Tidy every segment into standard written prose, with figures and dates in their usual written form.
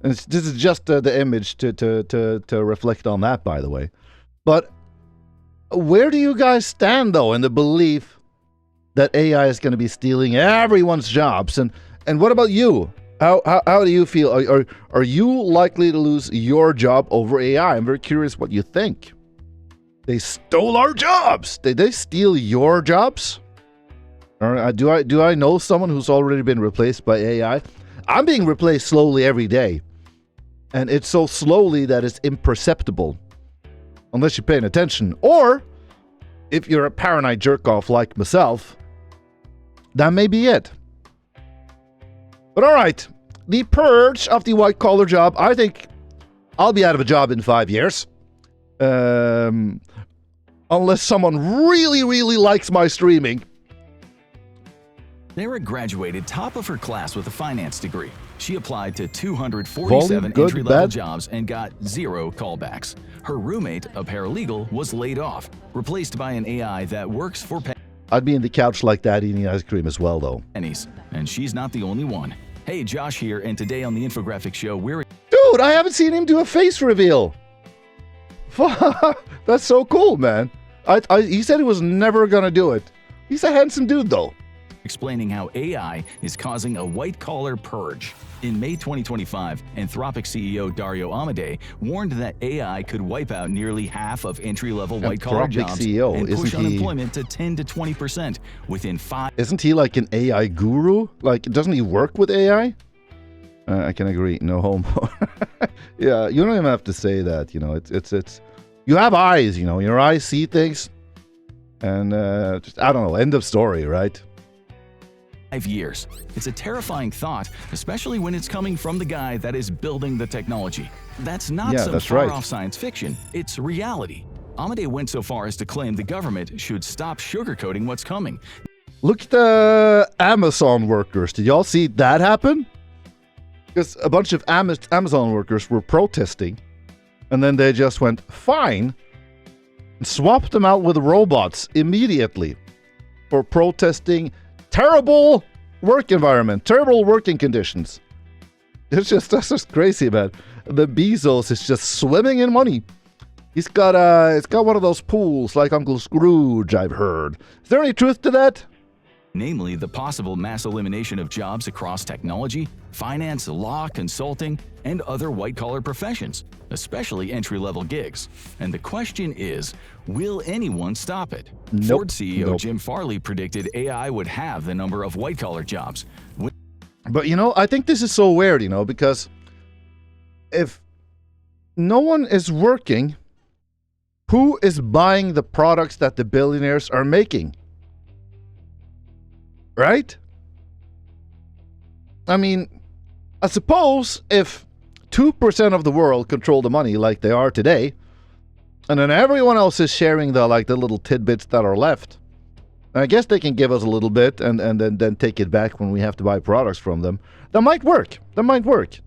And this is just the image to reflect on that, by the way. But where do you guys stand, though, in the belief that AI is going to be stealing everyone's jobs? And what about you? How do you feel? Are you likely to lose your job over AI? I'm very curious what you think. They stole our jobs. Did they steal your jobs? Or do I know someone who's already been replaced by AI? I'm being replaced slowly every day. And it's so slowly that it's imperceptible. Unless you're paying attention. Or, if you're a paranoid jerk-off like myself, that may be it. But alright, the purge of the white-collar job, I think I'll be out of a job in 5 years. Unless someone really, really likes my streaming. Sarah graduated top of her class with a finance degree. She applied to 247 entry-level jobs and got 0 callbacks. Her roommate, a paralegal, was laid off, replaced by an AI that works for I'd be in the couch like that eating ice cream as well, though. pennies. And she's not the only one. Hey, Josh here, and today on the Infographic Show, we're... Dude, I haven't seen him do a face reveal. That's so cool, man. He said he was never gonna do it. He's a handsome dude, though. explaining how AI is causing a white-collar purge. In May 2025, Anthropic CEO Dario Amodei warned that AI could wipe out nearly half of entry-level white-collar jobs and push unemployment to 10 to 20% within 5. Isn't he like an AI guru? Like, doesn't he work with AI? I can agree. No homo. Yeah, you don't even have to say that. You know, it's. You have eyes. You know, your eyes see things, and just I don't know. End of story, right? 5 years. It's a terrifying thought, especially when it's coming from the guy that is building the technology. That's not some far-off science fiction. It's reality. Amodei went so far as to claim the government should stop sugarcoating what's coming. Look at the Amazon workers. Did y'all see that happen? Because a bunch of Amazon workers were protesting, and then they just went, fine, and swapped them out with robots immediately for protesting terrible work environment, terrible working conditions. That's just crazy, man. The Bezos is just swimming in money. It's got one of those pools like Uncle Scrooge, I've heard. Is there any truth to that? Namely, the possible mass elimination of jobs across technology, finance, law, consulting, and other white-collar professions, especially entry-level gigs. And the question is, will anyone stop it? Ford CEO Jim Farley predicted AI would have the number of white-collar jobs. But, you know, I think this is so weird, you know, because if no one is working, who is buying the products that the billionaires are making? Right? I mean, I suppose if 2% of the world control the money like they are today, and then everyone else is sharing the little tidbits that are left, I guess they can give us a little bit and then take it back when we have to buy products from them. That might work. That might work.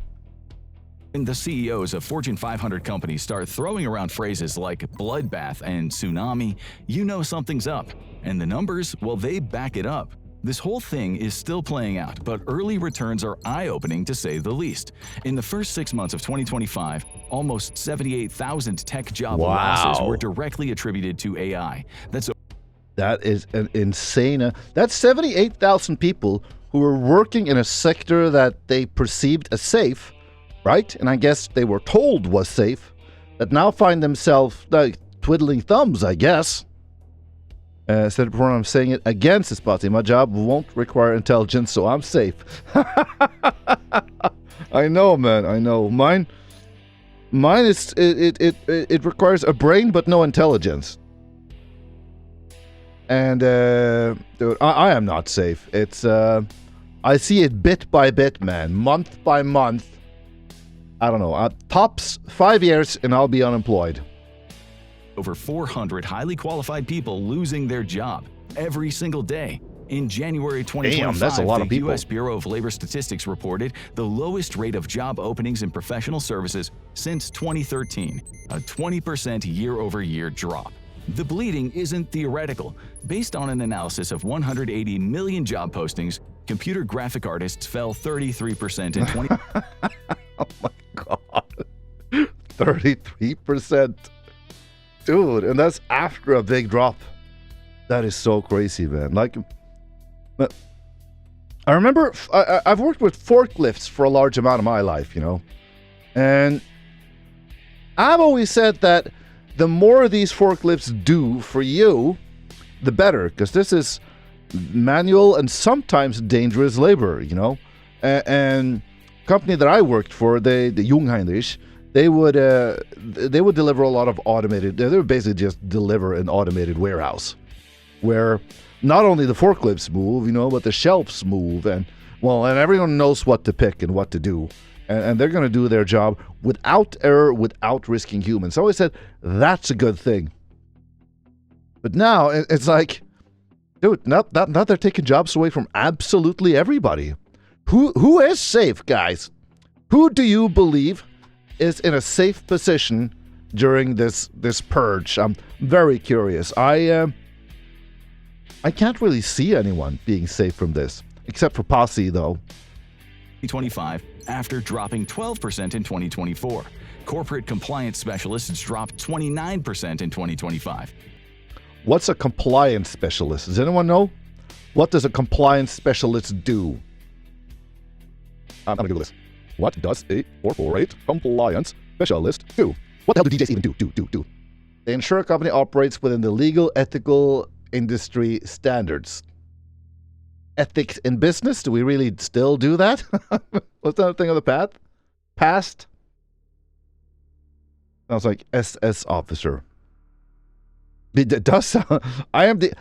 When the CEOs of Fortune 500 companies start throwing around phrases like bloodbath and tsunami, you know something's up. And the numbers, well, they back it up. This whole thing is still playing out, but early returns are eye-opening to say the least. In the first 6 months of 2025, almost 78,000 tech job losses were directly attributed to AI. That is an insane. That's 78,000 people who were working in a sector that they perceived as safe, right? And I guess they were told was safe, that now find themselves twiddling thumbs, I guess. Said before, I'm saying it again, says Spotty. My job won't require intelligence, so I'm safe. I know, man. I know. Mine is it requires a brain but no intelligence. And dude, I am not safe. It's I see it bit by bit, man, month by month. I don't know. Tops 5 years, and I'll be unemployed. Over 400 highly qualified people losing their job every single day. In January 2025, that's a lot of people. U.S. Bureau of Labor Statistics reported the lowest rate of job openings in professional services since 2013, a 20% year-over-year drop. The bleeding isn't theoretical. Based on an analysis of 180 million job postings, computer graphic artists fell 33% in 20... Oh my 33%. Dude, and that's after a big drop. That is so crazy, man. Like, I remember I've worked with forklifts for a large amount of my life, and I've always said that the more these forklifts do for you, the better, because this is manual and sometimes dangerous labor, And company that I worked for, the Jungheinrich, they would deliver a lot of automated. They would basically just deliver an automated warehouse, where not only the forklifts move, but the shelves move, and everyone knows what to pick and what to do, and they're going to do their job without error, without risking humans. So I always said that's a good thing. But now it's like, dude, now they're taking jobs away from absolutely everybody. Who is safe, guys? Who do you believe is in a safe position during this purge? I'm very curious. I can't really see anyone being safe from this, except for Posse, though. 2025, after dropping 12% in 2024. Corporate compliance specialists dropped 29% in 2025. What's a compliance specialist? Does anyone know? What does a compliance specialist do? I'm going to Google this. What does a corporate compliance specialist do? What the hell do DJs even do? The insurance company operates within the legal, ethical, industry standards. Ethics in business? Do we really still do that? What's that thing of the past? Sounds like SS officer. It does sound... I am the...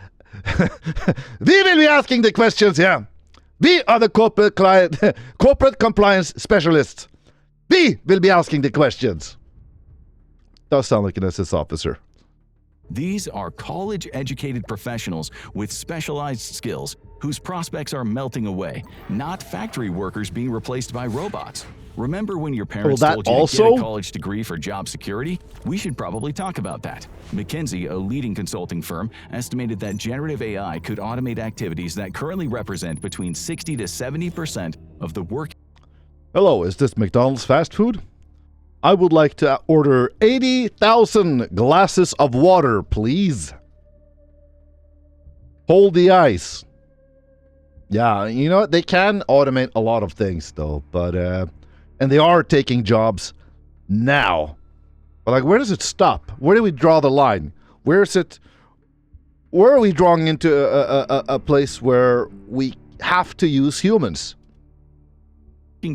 We will be asking the questions, yeah. We are the corporate compliance specialists. We will be asking the questions. Does sound like an SS officer. These are college-educated professionals with specialized skills whose prospects are melting away, not factory workers being replaced by robots. Remember when your parents told you to get a college degree for job security? We should probably talk about that. McKinsey, a leading consulting firm, estimated that generative AI could automate activities that currently represent between 60 to 70% of the work. Hello, is this McDonald's fast food? I would like to order 80,000 glasses of water, please. Hold the ice. Yeah, they can automate a lot of things, though, but and they are taking jobs now. But like, where does it stop? Where do we draw the line? Where are we drawing into a place where we have to use humans?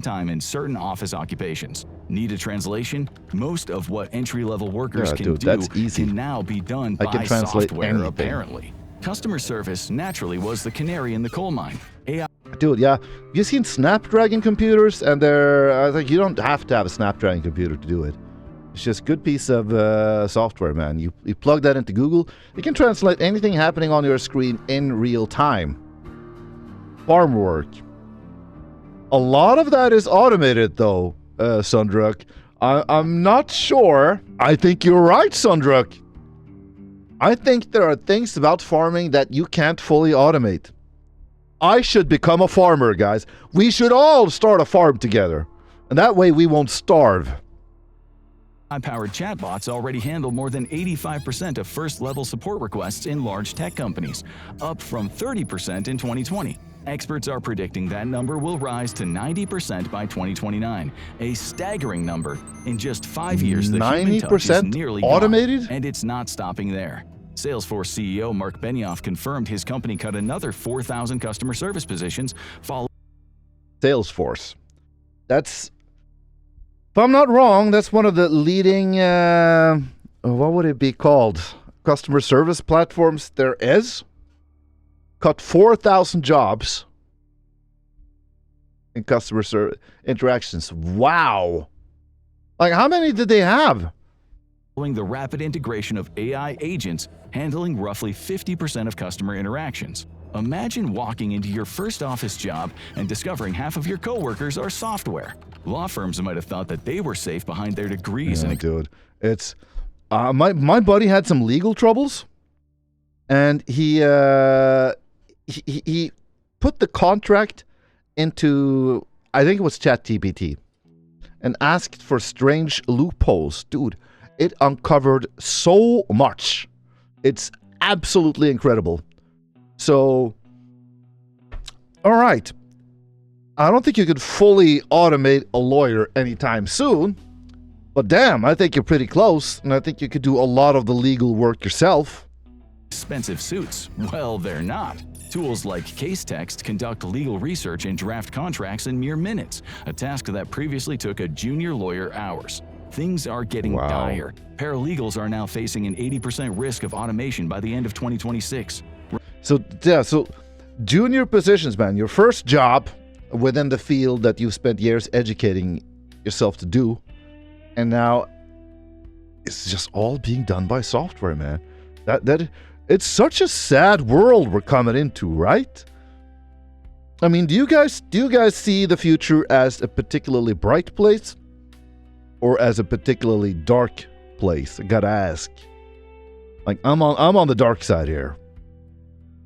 Time in certain office occupations. Need a translation? Most of what entry-level workers can now be done by software, apparently. Customer service naturally was the canary in the coal mine. AI. Dude, yeah. You seen Snapdragon computers? And I think you don't have to have a Snapdragon computer to do it. It's just a good piece of software, man. You plug that into Google, it can translate anything happening on your screen in real time. Farm work. A lot of that is automated, though, Sundruk. I'm not sure. I think you're right, Sundruk. I think there are things about farming that you can't fully automate. I should become a farmer, guys. We should all start a farm together. And that way we won't starve. AI-powered chatbots already handle more than 85% of first-level support requests in large tech companies, up from 30% in 2020. Experts are predicting that number will rise to 90% by 2029, a staggering number. In just 5 years, the human touch is nearly automated, gone, and it's not stopping there. Salesforce CEO Mark Benioff confirmed his company cut another 4,000 customer service positions following. Salesforce. That's, if I'm not wrong, that's one of the leading, what would it be called? Customer service platforms there is. Cut 4,000 jobs in customer service interactions. Wow. Like, how many did they have? Following the rapid integration of AI agents handling roughly 50% of customer interactions. Imagine walking into your first office job and discovering half of your coworkers are software. Law firms might have thought that they were safe behind their degrees. Yeah, dude, it's my buddy had some legal troubles, and he put the contract into, I think it was ChatGPT, and asked for strange loopholes. Dude, it uncovered so much. It's absolutely incredible. So, all right. I don't think you could fully automate a lawyer anytime soon. But damn, I think you're pretty close, and I think you could do a lot of the legal work yourself. Expensive suits? Well, they're not. Tools like Case Text conduct legal research and draft contracts in mere minutes, a task that previously took a junior lawyer hours. Things are getting dire. Paralegals are now facing an 80% risk of automation by the end of 2026. So junior positions, man, your first job within the field that you've spent years educating yourself to do, and now it's just all being done by software, man. That it's such a sad world we're coming into, right? I mean, do you guys see the future as a particularly bright place or as a particularly dark place? I gotta ask. Like, I'm on the dark side here.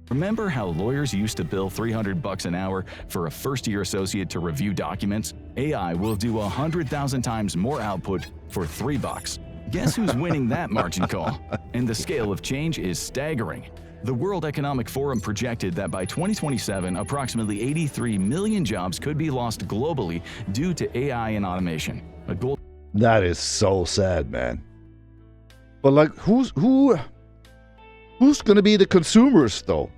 Remember how lawyers used to bill $300 an hour for a first-year associate to review documents? AI will do 100,000 times more output for $3. Guess who's winning that margin call? And the scale of change is staggering. The World Economic Forum projected that by 2027, approximately 83 million jobs could be lost globally due to AI and automation. A goal. That is so sad, man. But like, who's going to be the consumers, though?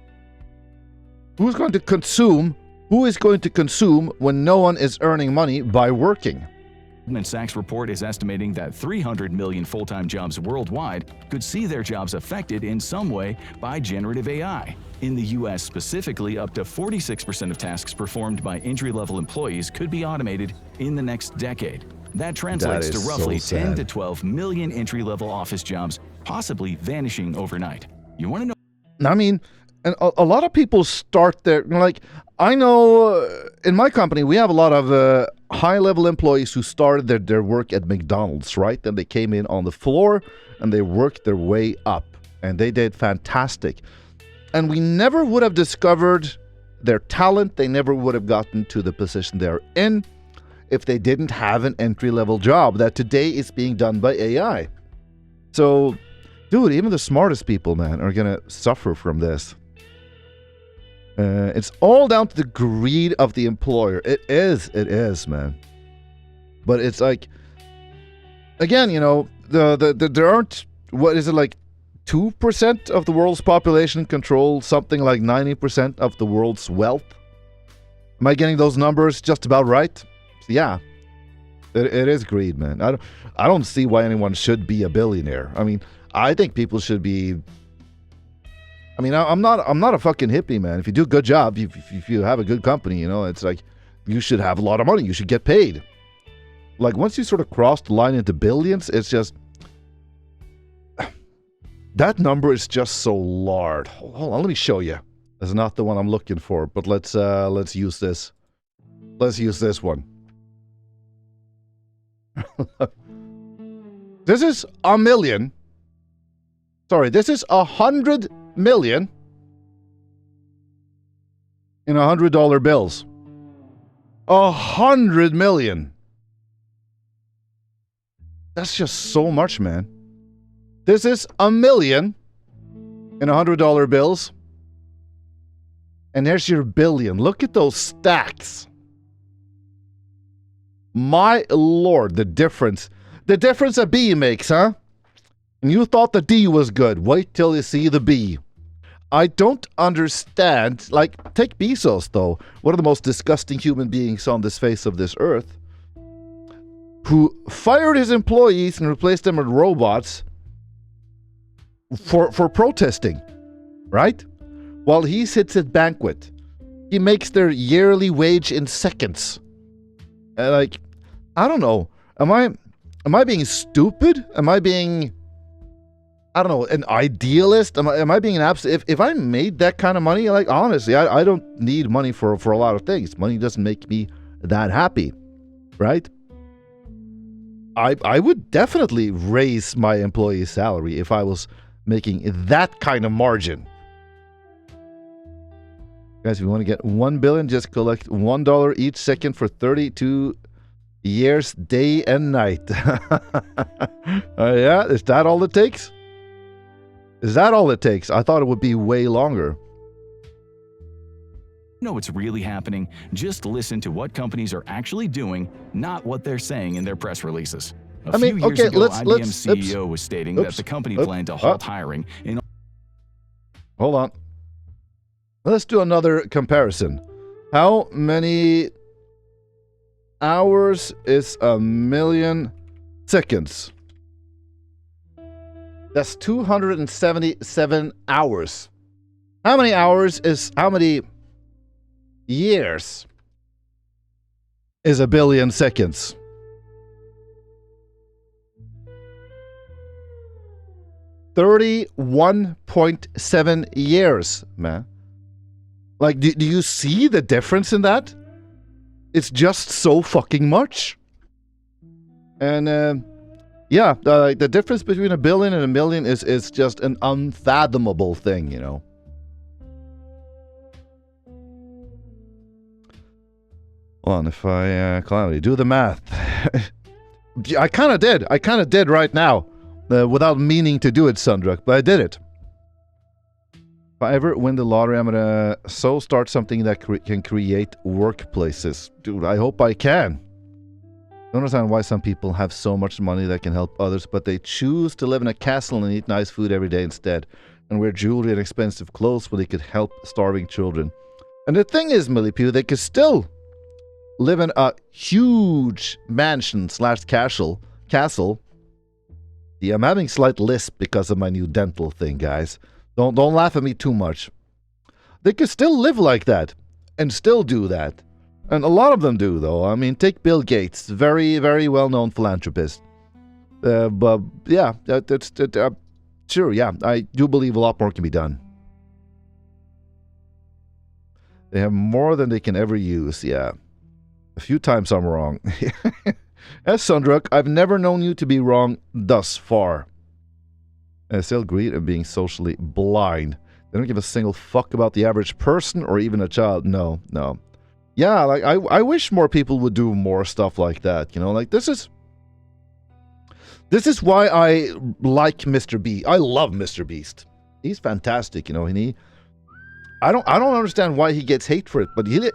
Who's going to consume? Who is going to consume when no one is earning money by working? Goldman Sachs report is estimating that 300 million full-time jobs worldwide could see their jobs affected in some way by generative AI. In the U.S. specifically, up to 46% of tasks performed by entry-level employees could be automated in the next decade. That translates to roughly 10 to 12 million entry-level office jobs possibly vanishing overnight. You want to know? I mean, and a lot of people start there. Like, I know in my company, we have a lot of high-level employees who started their work at McDonald's, right? And they came in on the floor and they worked their way up. And they did fantastic. And we never would have discovered their talent. They never would have gotten to the position they're in if they didn't have an entry-level job that today is being done by AI. So, dude, even the smartest people, man, are going to suffer from this. It's all down to the greed of the employer. It is, man. But it's like, again, you know, there aren't, what is it, like 2% of the world's population control something like 90% of the world's wealth? Am I getting those numbers just about right? Yeah, it is greed, man. I don't see why anyone should be a billionaire. I mean, I think people should be. I mean, I'm not a fucking hippie, man. If you do a good job, if you have a good company, you know, it's like you should have a lot of money. You should get paid. Like, once you sort of cross the line into billions, it's just that number is just so large. Hold on, let me show you. That's not the one I'm looking for, but let's use this. Let's use this one. This is a million. Sorry, this is 100 million in $100 bills. 100 million. That's just so much, man. This is a million in $100 bills. And there's your billion. Look at those stacks. My lord, the difference a B makes, huh? And you thought the D was good. Wait till you see the B. I don't understand. Like, take Bezos, though. One of the most disgusting human beings on this face of this earth, who fired his employees and replaced them with robots for protesting, right? While he sits at banquet. He makes their yearly wage in seconds. Like, I don't know. Am I being stupid? Am I being, I don't know, an idealist? Am I being an absolute? If I made that kind of money, like, honestly, I don't need money for a lot of things. Money doesn't make me that happy, right? I would definitely raise my employee's salary if I was making that kind of margin. Guys, if you want to get $1 billion, just collect $1 each second for 32 years, day and night. Yeah, is that all it takes? Is that all it takes? I thought it would be way longer. Know what's really happening? Just listen to what companies are actually doing, not what they're saying in their press releases. A few years ago, IBM's CEO was stating that the company planned to halt hiring in... Hold on. Let's do another comparison. How many hours is a million seconds? That's 277 hours. How many hours is how many years is a billion seconds? $31.7 years, man. Like, do you see the difference in that? It's just so fucking much. And yeah, the difference between a billion and a million is just an unfathomable thing, you know. Hold on, if I Calamity, do the math. I kind of did right now, without meaning to do it, Sundrak, but I did it. If I ever win the lottery, I'm gonna start something that can create workplaces. Dude, I hope I can. I don't understand why some people have so much money that can help others, but they choose to live in a castle and eat nice food every day instead, and wear jewelry and expensive clothes when they could help starving children. And the thing is, Millipew, they could still live in a huge mansion / castle. Yeah, I'm having slight lisp because of my new dental thing, guys. Don't laugh at me too much. They could still live like that and still do that. And a lot of them do, though. I mean, take Bill Gates, very, very well-known philanthropist. But yeah, sure, yeah, I do believe a lot more can be done. They have more than they can ever use, yeah. A few times I'm wrong. As Sundrak, I've never known you to be wrong thus far. I still agree at being socially blind. They don't give a single fuck about the average person or even a child. No. Yeah, like I wish more people would do more stuff like that. You know, like this is why I like Mr. Beast. I love Mr. Beast. He's fantastic. You know, and I don't understand why he gets hate for it, but he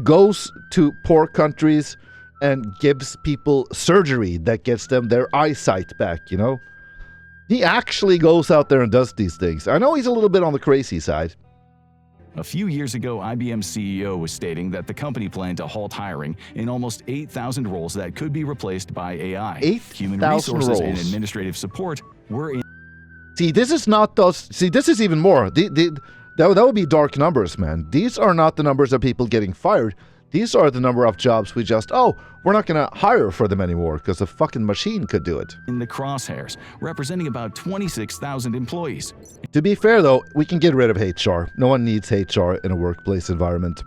goes to poor countries and gives people surgery that gets them their eyesight back. You know. He actually goes out there and does these things. I know he's a little bit on the crazy side. A few years ago, IBM's CEO was stating that the company planned to halt hiring in almost 8,000 roles that could be replaced by AI. 8,000 Human resources roles. And administrative support were in... See, this is not those... See, this is even more. That would be dark numbers, man. These are not the numbers of people getting fired. These are the number of jobs we just... Oh, we're not going to hire for them anymore because a fucking machine could do it. In the crosshairs, representing about 26,000 employees. To be fair, though, we can get rid of HR. No one needs HR in a workplace environment.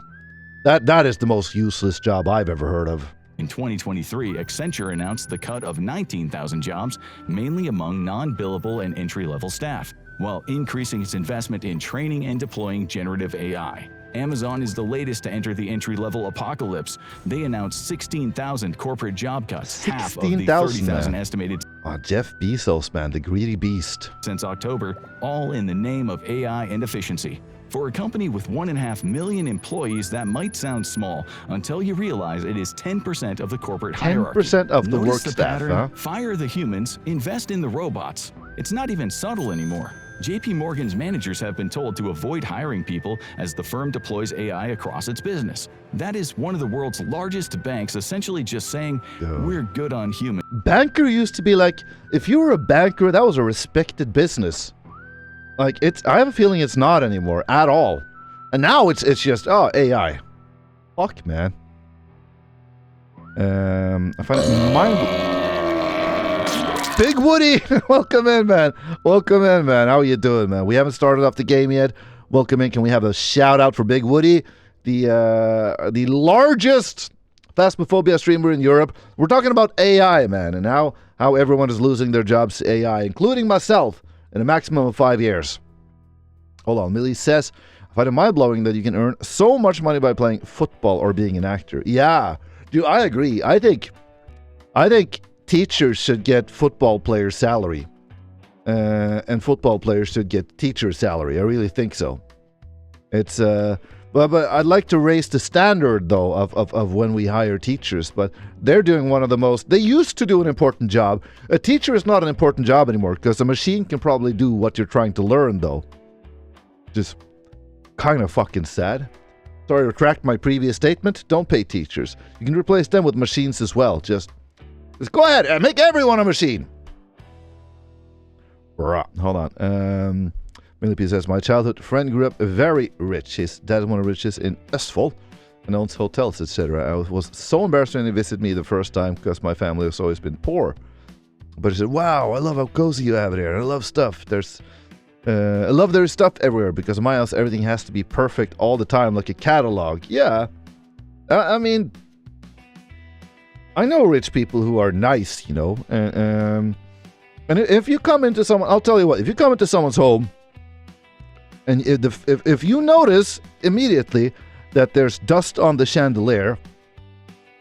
That is the most useless job I've ever heard of. In 2023, Accenture announced the cut of 19,000 jobs, mainly among non-billable and entry-level staff, while increasing its investment in training and deploying generative AI. Amazon is the latest to enter the entry-level apocalypse. They announced 16,000 corporate job cuts, half of the 30,000 estimated. Oh, Jeff Bezos, man, the greedy beast. Since October, all in the name of AI and efficiency. For a company with 1.5 million employees, that might sound small until you realize it is 10% of the corporate hierarchy. 10% of the Notice work the staff, pattern? huh? Fire the humans, invest in the robots. It's not even subtle anymore. JP Morgan's managers have been told to avoid hiring people as the firm deploys AI across its business. That is one of the world's largest banks essentially just saying, we're good on humans. Banker used to be like, if you were a banker, that was a respected business. Like, I have a feeling it's not anymore at all. And now it's just, oh, AI. Fuck, man. I find it mind... Big Woody! Welcome in, man. Welcome in, man. How are you doing, man? We haven't started off the game yet. Welcome in. Can we have a shout out for Big Woody? The largest Phasmophobia streamer in Europe. We're talking about AI, man, and how everyone is losing their jobs to AI, including myself, in a maximum of 5 years. Hold on. Millie says, I find it mind-blowing that you can earn so much money by playing football or being an actor. Yeah. Dude, I agree. I think teachers should get football players' salary, and football players should get teachers' salary. I really think so. It's but I'd like to raise the standard though of when we hire teachers. But they're doing one of the most. They used to do an important job. A teacher is not an important job anymore because a machine can probably do what you're trying to learn though. Just kind of fucking sad. Sorry, retract my previous statement. Don't pay teachers. You can replace them with machines as well. Just go ahead and make everyone a machine. Hold on. Millipede says, my childhood friend grew up very rich. His dad is one of the richest in Østfold and owns hotels, etc. I was so embarrassed when he visited me the first time because my family has always been poor. But he said, wow, I love how cozy you have it here. I love stuff. I love there's stuff everywhere because in my house everything has to be perfect all the time, like a catalog. Yeah. I mean, I know rich people who are nice, you know. And if you come into someone, I'll tell you what, if you come into someone's home, and if you notice immediately that there's dust on the chandelier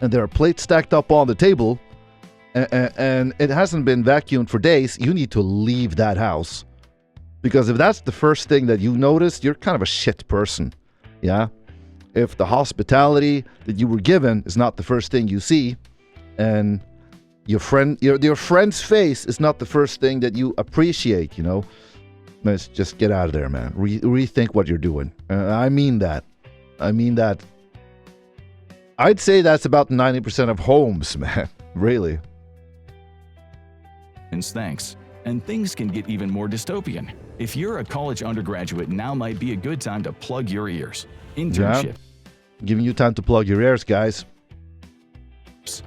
and there are plates stacked up on the table and it hasn't been vacuumed for days, you need to leave that house. Because if that's the first thing that you notice, you're kind of a shit person. Yeah? If the hospitality that you were given is not the first thing you see, and your friend's face is not the first thing that you appreciate, you know, let's just get out of there, man. Rethink what you're doing. I mean that. I'd say that's about 90% of homes, man. Really. Thanks. And things can get even more dystopian. If you're a college undergraduate, now might be a good time to plug your ears. Internship. Yeah. Giving you time to plug your ears, guys.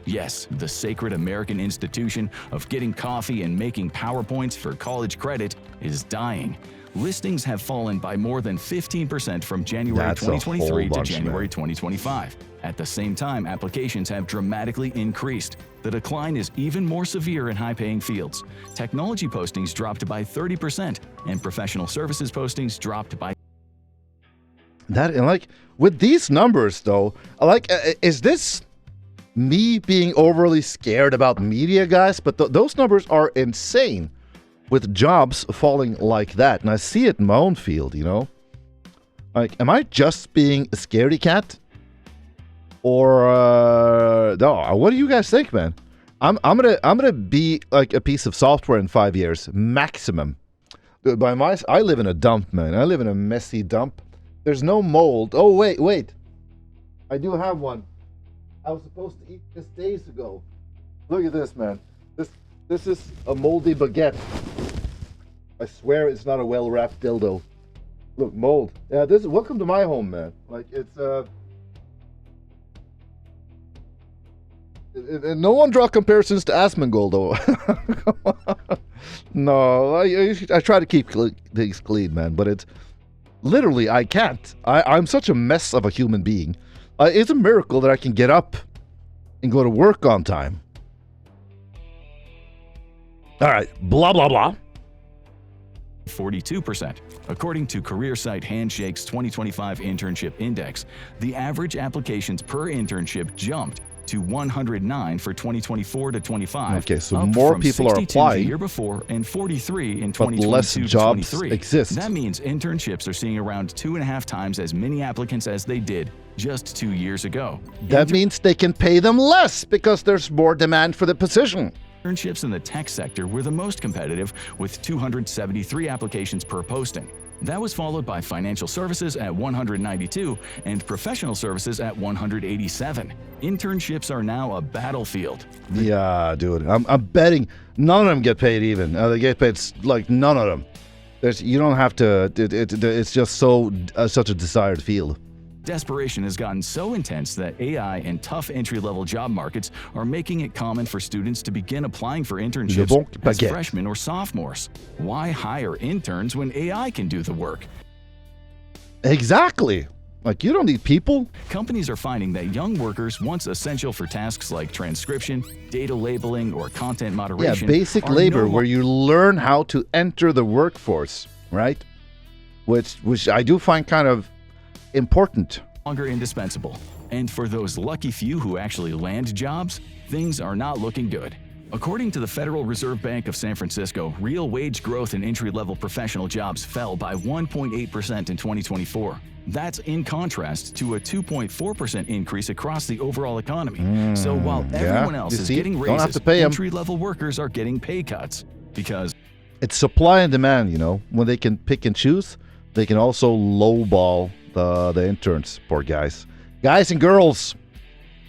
Yes, the sacred American institution of getting coffee and making PowerPoints for college credit is dying. Listings have fallen by more than 15% from January 2023 to January 2025. At the same time, applications have dramatically increased. The decline is even more severe in high-paying fields. Technology postings dropped by 30%, and professional services postings dropped by that. And like with these numbers, though, like is this me being overly scared about media, guys? But those numbers are insane with jobs falling like that. And I see it in my own field, you know? Like, am I just being a scaredy cat? Or, no, what do you guys think, man? I'm gonna be like a piece of software in 5 years, maximum. I live in a dump, man. I live in a messy dump. There's no mold. Oh, wait. I do have one. I was supposed to eat this days ago. Look at this, man. This is a moldy baguette. I swear it's not a well-wrapped dildo. Look, mold. Yeah, this is welcome to my home, man. Like it's no one draw comparisons to Asmongold, though. No, I try to keep things clean, man. But it's literally I can't. I'm such a mess of a human being. It's a miracle that I can get up and go to work on time. All right, blah, blah, blah. 42%. According to career site Handshake's 2025 Internship Index, the average applications per internship jumped to 109 for 2024 to 25. Okay, so more people are applying. The year before and 43 in but 2022 less jobs to 23. exist. That means internships are seeing around 2.5 times as many applicants as they did just 2 years ago. That means they can pay them less because there's more demand for the position. Internships in the tech sector were the most competitive, with 273 applications per posting. That was followed by financial services at 192 and professional services at 187. Internships are now a battlefield. Yeah, dude. I'm betting none of them get paid even. They get paid like none of them. You don't have to. It's just such a desired field. Desperation has gotten so intense that AI and tough entry-level job markets are making it common for students to begin applying for internships as freshmen or sophomores. Why hire interns when AI can do the work? Exactly. Like, you don't need people. Companies are finding that young workers, once essential for tasks like transcription, data labeling, or content moderation, basic labor where you learn how to enter the workforce, right? Which I do find kind of important. Longer indispensable. And for those lucky few who actually land jobs, things are not looking good. According to the Federal Reserve Bank of San Francisco, real wage growth in entry-level professional jobs fell by 1.8% in 2024. That's in contrast to a 2.4% increase across the overall economy. So while everyone else is getting raises, entry-level workers are getting pay cuts because it's supply and demand, you know. When they can pick and choose, they can also lowball the interns, poor guys. Guys and girls,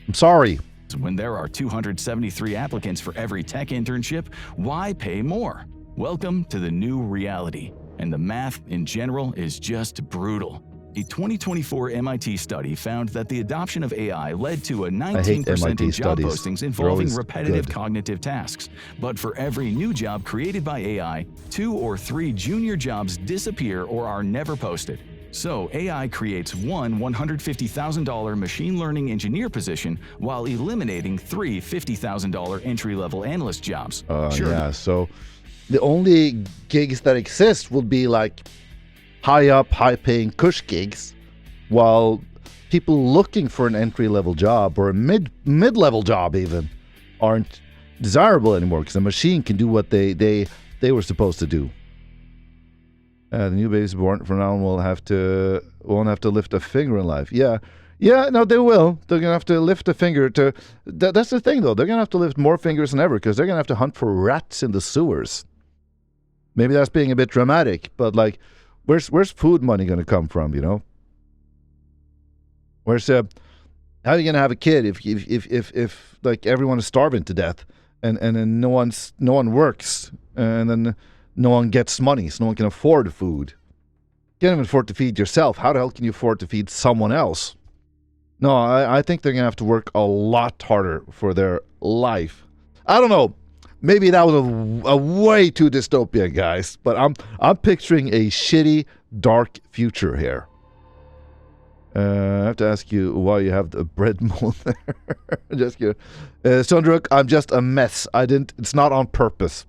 I'm sorry. when there are 273 applicants for every tech internship, why pay more? Welcome to the new reality, and the math in general is just brutal. A 2024 MIT study found that the adoption of AI led to a 19% in job postings involving repetitive cognitive tasks. But for every new job created by AI, 2 or 3 junior jobs disappear or are never posted. So AI creates one $150,000 machine learning engineer position while eliminating 3 $50,000 entry-level analyst jobs. Yeah, so the only gigs that exist would be like high-up, high-paying cush gigs, while people looking for an entry-level job or a mid-level job even aren't desirable anymore because the machine can do what they were supposed to do. The new babies born from now on won't have to lift a finger in life. Yeah, no, they will. They're gonna have to lift a finger to. That's the thing, though. They're gonna have to lift more fingers than ever because they're gonna have to hunt for rats in the sewers. Maybe that's being a bit dramatic, but like, where's food money gonna come from? You know, how are you gonna have a kid if like everyone is starving to death and then no one works and then no one gets money, so no one can afford food. You can't even afford to feed yourself. How the hell can you afford to feed someone else? No, I think they're going to have to work a lot harder for their life. I don't know. Maybe that was a way too dystopian, guys. But I'm picturing a shitty, dark future here. I have to ask you why you have the bread mold there. Just kidding. Sundruk, I'm just a mess. It's not on purpose.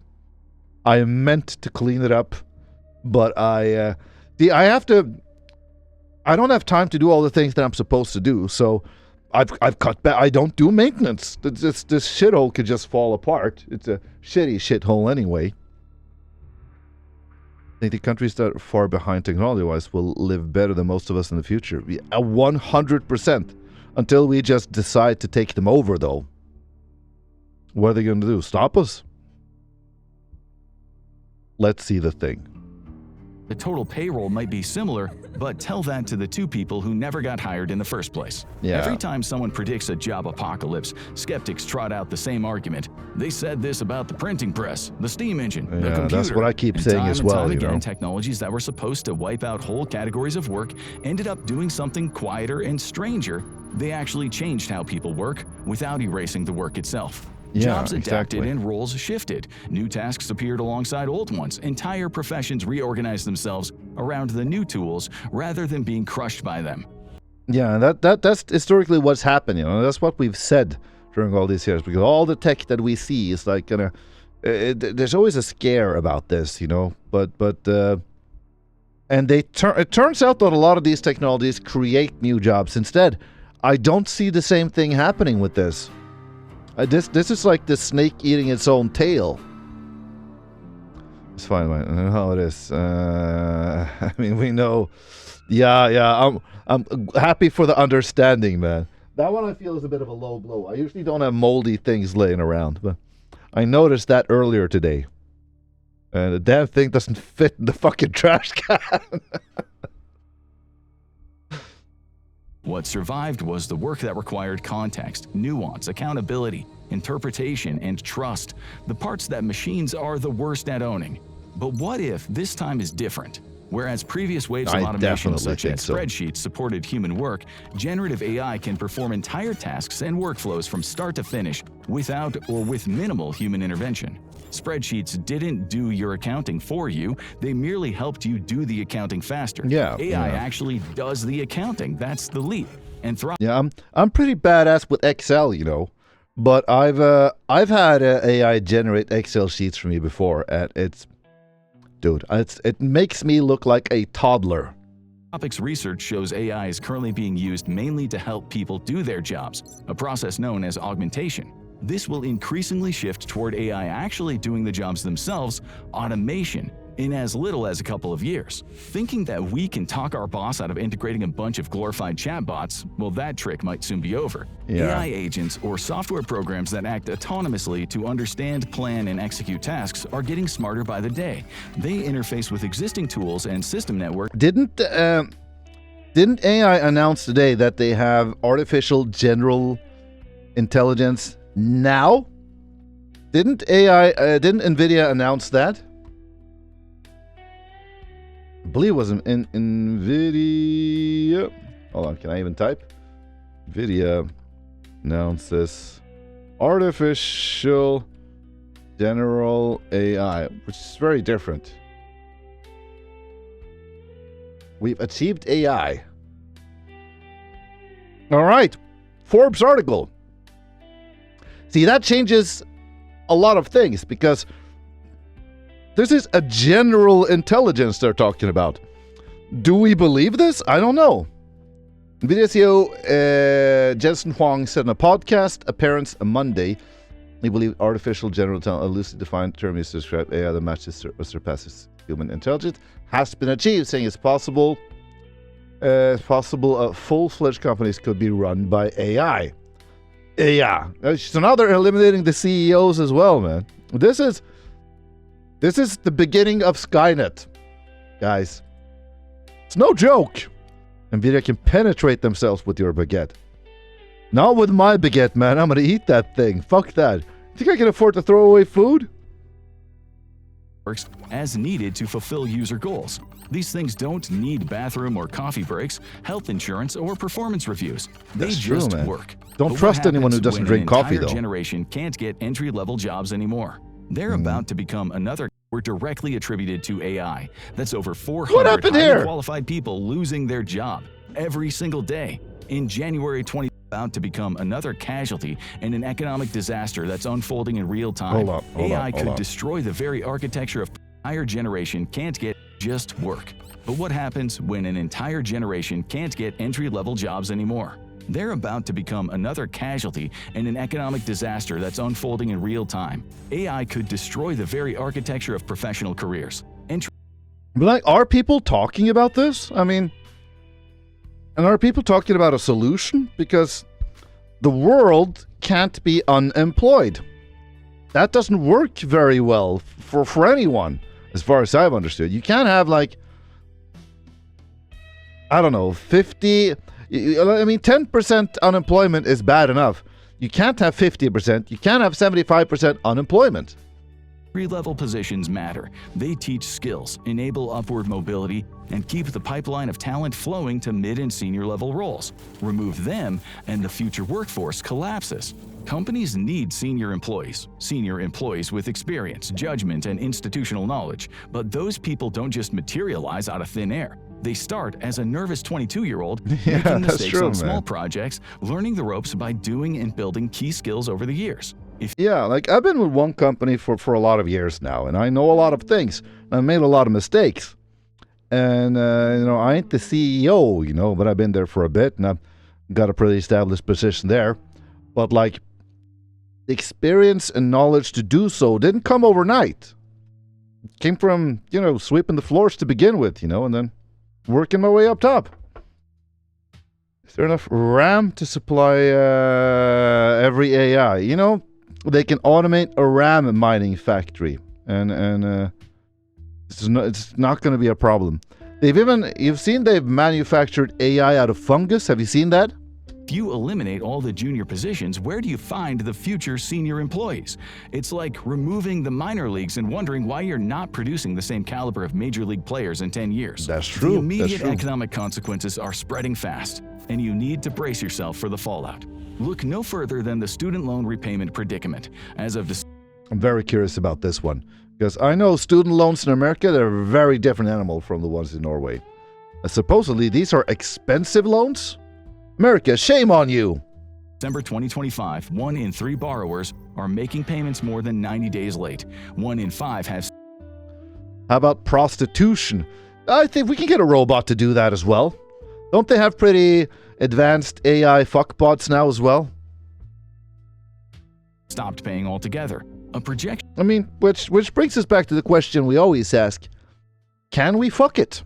I meant to clean it up, but I don't have time to do all the things that I'm supposed to do, so I've cut back. I don't do maintenance. This shithole could just fall apart. It's a shitty shithole anyway. I think the countries that are far behind technology-wise will live better than most of us in the future. 100%. Until we just decide to take them over, though. What are they going to do? Stop us? Let's see the thing. The total payroll might be similar, but tell that to the 2 people who never got hired in the first place. Yeah. Every time someone predicts a job apocalypse, skeptics trot out the same argument. They said this about the printing press, the steam engine, the computer. That's what I keep saying as well. Time and time again, technologies that were supposed to wipe out whole categories of work ended up doing something quieter and stranger. They actually changed how people work without erasing the work itself. Jobs adapted and roles shifted. New tasks appeared alongside old ones. Entire professions reorganized themselves around the new tools rather than being crushed by them. Yeah, that's historically what's happened. You know, that's what we've said during all these years. Because all the tech that we see is like there's always a scare about this, you know. But and it turns out that a lot of these technologies create new jobs. Instead, I don't see the same thing happening with this. This is like the snake eating its own tail. It's fine, man. I know how it is. I mean, we know. Yeah. I'm happy for the understanding, man. That one I feel is a bit of a low blow. I usually don't have moldy things laying around, but I noticed that earlier today. And the damn thing doesn't fit in the fucking trash can. What survived was the work that required context, nuance, accountability, interpretation, and trust, the parts that machines are the worst at owning. But what if this time is different? Whereas previous waves of automation such as spreadsheets supported human work, generative AI can perform entire tasks and workflows from start to finish without or with minimal human intervention. Spreadsheets didn't do your accounting for you, they merely helped you do the accounting faster. AI actually does the accounting, that's the leap. And yeah, I'm pretty badass with Excel, you know, but I've had AI generate Excel sheets for me before, and it makes me look like a toddler. Topic's research shows AI is currently being used mainly to help people do their jobs, a process known as augmentation. This will increasingly shift toward AI actually doing the jobs themselves, automation, in as little as a couple of years. Thinking that we can talk our boss out of integrating a bunch of glorified chatbots, well, that trick might soon be over. Yeah. AI agents or software programs that act autonomously to understand, plan, and execute tasks are getting smarter by the day. They interface with existing tools and system networks. Didn't AI announce today that they have artificial general intelligence now? Didn't NVIDIA announce that? I believe it was in NVIDIA. Hold on, can I even type? NVIDIA announces artificial general AI, which is very different. We've achieved AI. All right, Forbes article. See, that changes a lot of things because this is a general intelligence they're talking about. Do we believe this? I don't know. NVIDIA CEO Jensen Huang said in a podcast appearance on Monday, he believed artificial general intelligence, a loosely defined term used to describe AI that matches or surpasses human intelligence, has been achieved, saying it's possible full-fledged companies could be run by AI. Yeah. So now they're eliminating the CEOs as well, man. This is the beginning of Skynet, guys. It's no joke. NVIDIA can penetrate themselves with your baguette. Not with my baguette, man. I'm gonna eat that thing. Fuck that. Think I can afford to throw away food? As needed to fulfill user goals. These things don't need bathroom or coffee breaks, health insurance, or performance reviews. They just work. Don't trust anyone who doesn't drink coffee, though. An entire generation can't get entry-level jobs anymore. They're about to become another were directly attributed to AI. That's over 400 highly qualified people losing their job every single day. In January 2020, about to become another casualty in an economic disaster that's unfolding in real time. AI could destroy the very architecture of entire generation can't get just work. But what happens when an entire generation can't get entry-level jobs anymore? They're about to become another casualty in an economic disaster that's unfolding in real time. AI could destroy the very architecture of professional careers. Like, are people talking about this? I mean, and are people talking about a solution? Because the world can't be unemployed. That doesn't work very well for anyone, as far as I've understood. You can't have, like, I don't know, 50... I mean, 10% unemployment is bad enough. You can't have 50%. You can't have 75% unemployment. Entry-level positions matter. They teach skills, enable upward mobility, and keep the pipeline of talent flowing to mid and senior level roles. Remove them, and the future workforce collapses. Companies need senior employees with experience, judgment, and institutional knowledge. But those people don't just materialize out of thin air. They start as a nervous 22-year-old, making mistakes on small projects, learning the ropes by doing and building key skills over the years. Like, I've been with one company for a lot of years now, and I know a lot of things. I made a lot of mistakes. And, I ain't the CEO, but I've been there for a bit, and I've got a pretty established position there. But, like, the experience and knowledge to do so didn't come overnight. It came from, sweeping the floors to begin with, and then working my way up top. Is there enough RAM to supply every AI? They can automate a RAM mining factory, and it's not going to be a problem. You've seen they've manufactured AI out of fungus. Have you seen that? If you eliminate all the junior positions, where do you find the future senior employees? It's like removing the minor leagues and wondering why you're not producing the same caliber of major league players in 10 years. That's true. The immediate economic consequences are spreading fast, and you need to brace yourself for the fallout. Look no further than the student loan repayment predicament. As of I'm very curious about this one, because I know student loans in America, they're a very different animal from the ones in Norway. Supposedly, these are expensive loans. America, shame on you. December 2025, 1 in 3 borrowers are making payments more than 90 days late. 1 in 5 have... How about prostitution? I think we can get a robot to do that as well. Don't they have pretty advanced AI fuckbots now as well? Stopped paying altogether. A projection I mean, which brings us back to the question we always ask. Can we fuck it?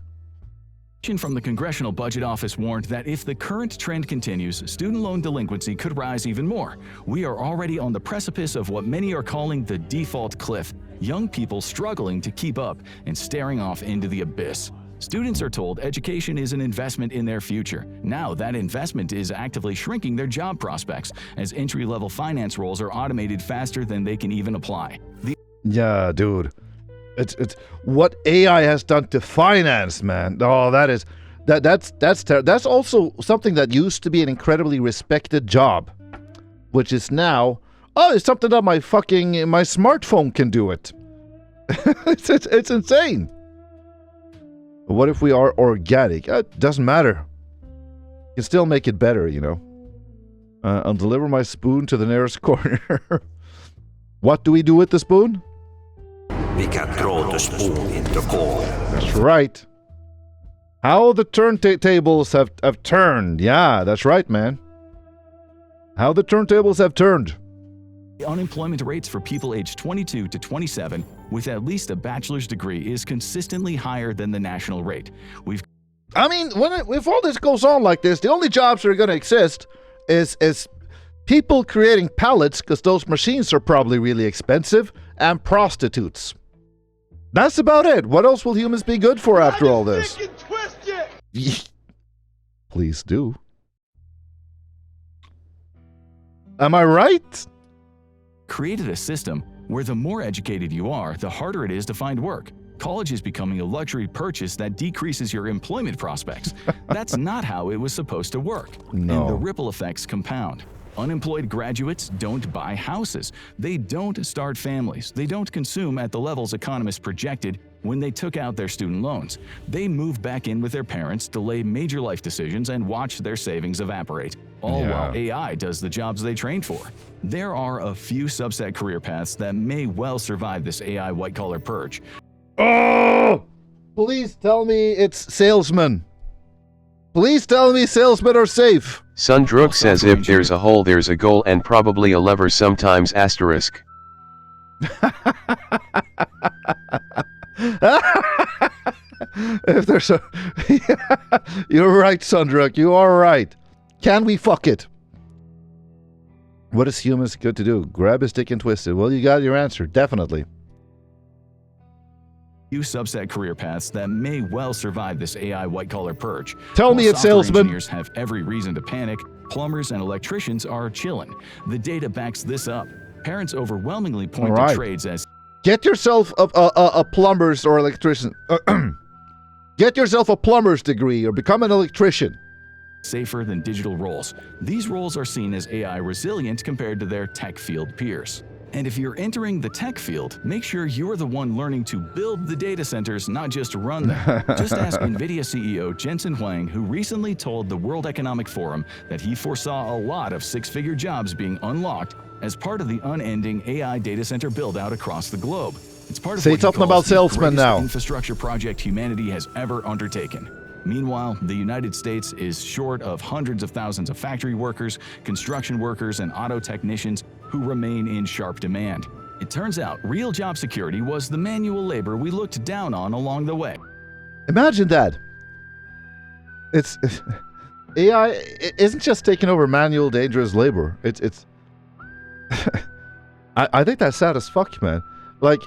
from the Congressional Budget Office warned that if the current trend continues, student loan delinquency could rise even more. We are already on the precipice of what many are calling the default cliff, young people struggling to keep up and staring off into the abyss. Students are told education is an investment in their future. Now that investment is actively shrinking their job prospects, as entry-level finance roles are automated faster than they can even apply. Yeah, dude. It's what AI has done to finance, man. Oh, that's also something that used to be an incredibly respected job, which is now, oh, it's something that my smartphone can do it. It's insane. What if we are organic? It doesn't matter. You can still make it better, you know. I'll deliver my spoon to the nearest corner. What do we do with the spoon? We can throw the spoon in the corner. That's right. How the turntables have turned. Yeah, that's right, man. How the turntables have turned. Unemployment rates for people aged 22 to 27 with at least a bachelor's degree is consistently higher than the national rate. I mean, if all this goes on like this, the only jobs that are going to exist is people creating pallets, because those machines are probably really expensive, and prostitutes. That's about it. What else will humans be good for after all this? Please do. Am I right? Created a system where the more educated you are, the harder it is to find work. College is becoming a luxury purchase that decreases your employment prospects. That's not how it was supposed to work. No. And the ripple effects compound. Unemployed graduates don't buy houses. They don't start families. They don't consume at the levels economists projected when they took out their student loans. They move back in with their parents, delay major life decisions, and watch their savings evaporate, all while AI does the jobs they trained for. There are a few subset career paths that may well survive this AI white-collar purge. Oh! Please tell me it's salesmen. Please tell me salesmen are safe. Sundruk says if there's a hole there's a goal and probably a lever sometimes asterisk. If there's a... You're right, Sundruk. You are right. Can we fuck it? What is humans good to do? Grab a stick and twist it. Well, you got your answer. Definitely. Few subset career paths that may well survive this AI white-collar purge. Tell me it's salesmen. Engineers have every reason to panic. Plumbers and electricians are chilling. The data backs this up. Parents overwhelmingly point to trades as... Get yourself a plumber's or electrician. Get yourself a plumber's degree or become an electrician. Safer than digital roles. These roles are seen as AI resilient compared to their tech field peers. And if you're entering the tech field, make sure you're the one learning to build the data centers, not just run them. Just ask NVIDIA CEO Jensen Huang, who recently told the World Economic Forum that he foresaw a lot of six-figure jobs being unlocked as part of the unending AI data center build-out across the globe. It's part of Say something about salesmen now. Infrastructure project humanity has ever undertaken. Meanwhile, the United States is short of hundreds of thousands of factory workers, construction workers, and auto technicians who remain in sharp demand. It turns out real job security was the manual labor we looked down on along the way. Imagine that. It's AI isn't just taking over manual, dangerous labor. It's. I think that's sad as fuck, man. Like,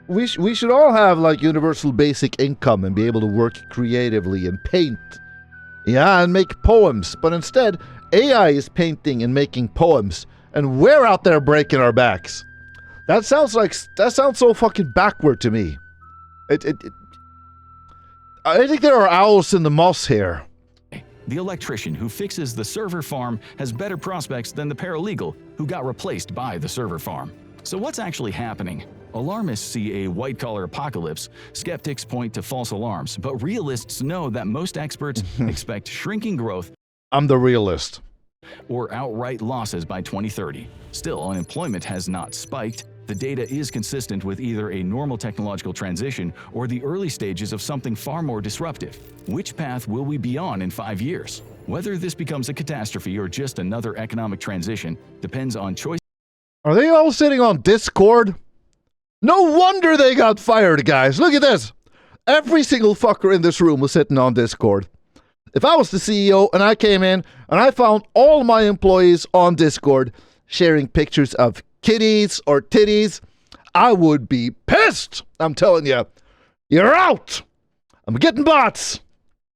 we should all have like universal basic income and be able to work creatively and paint, and make poems. But instead, AI is painting and making poems, and we're out there breaking our backs. That sounds so fucking backward to me. I think there are owls in the moss here. The electrician who fixes the server farm has better prospects than the paralegal who got replaced by the server farm. So what's actually happening? Alarmists see a white-collar apocalypse, skeptics point to false alarms, but realists know that most experts expect shrinking growth. I'm the realist. Or outright losses by 2030. Still, unemployment has not spiked. The data is consistent with either a normal technological transition or the early stages of something far more disruptive. Which path will we be on in 5 years? Whether this becomes a catastrophe or just another economic transition depends on choices. Are they all sitting on Discord? No wonder they got fired, guys. Look at this. Every single fucker in this room was sitting on Discord. If I was the CEO and I came in and I found all my employees on Discord sharing pictures of kitties or titties, I would be pissed. I'm telling you, you're out. I'm getting bots.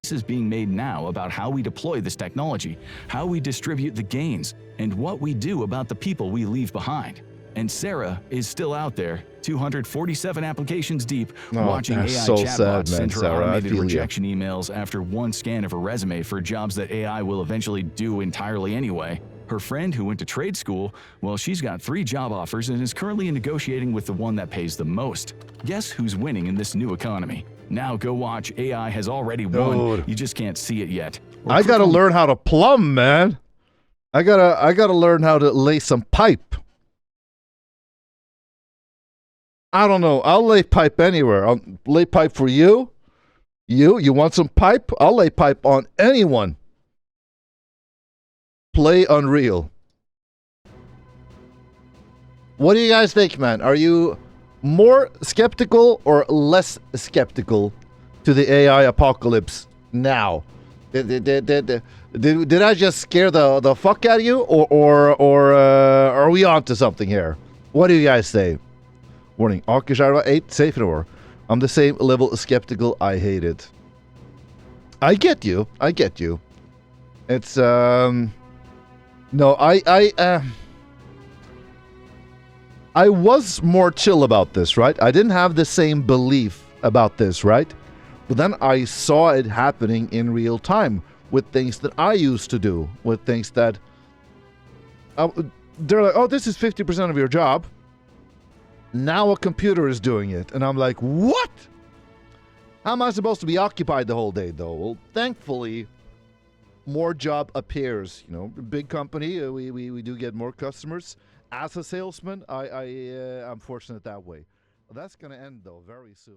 Is being made now about how we deploy this technology, how we distribute the gains, and what we do about the people we leave behind. And Sarah is still out there, 247 applications deep, watching AI so chatbots sad, man, send her Sarah. automated rejection emails after one scan of her resume for jobs that AI will eventually do entirely anyway. Her friend who went to trade school, well, she's got 3 job offers and is currently negotiating with the one that pays the most. Guess who's winning in this new economy? Now go watch. AI has already won. Dude. You just can't see it yet. I gotta learn how to plumb, man. I gotta learn how to lay some pipe. I don't know. I'll lay pipe anywhere. I'll lay pipe for you. You want some pipe? I'll lay pipe on anyone. Play Unreal. What do you guys think, man? Are you more skeptical or less skeptical to the AI apocalypse now? Did I just scare the fuck out of you, or are we on to something here? What do you guys say? Warning: Akishara 8, safe and over. I'm the same level of skeptical. I hate it. I get you. It's no, I was more chill about this, right? I didn't have the same belief about this, right? But then I saw it happening in real time with things that I used to do, with things that they're like, oh, this is 50% of your job. Now a computer is doing it. And I'm like, what? How am I supposed to be occupied the whole day, though? Well, thankfully, more job appears. You know, big company, we do get more customers. As a salesman, I'm fortunate that way. Well, that's going to end, though, very soon.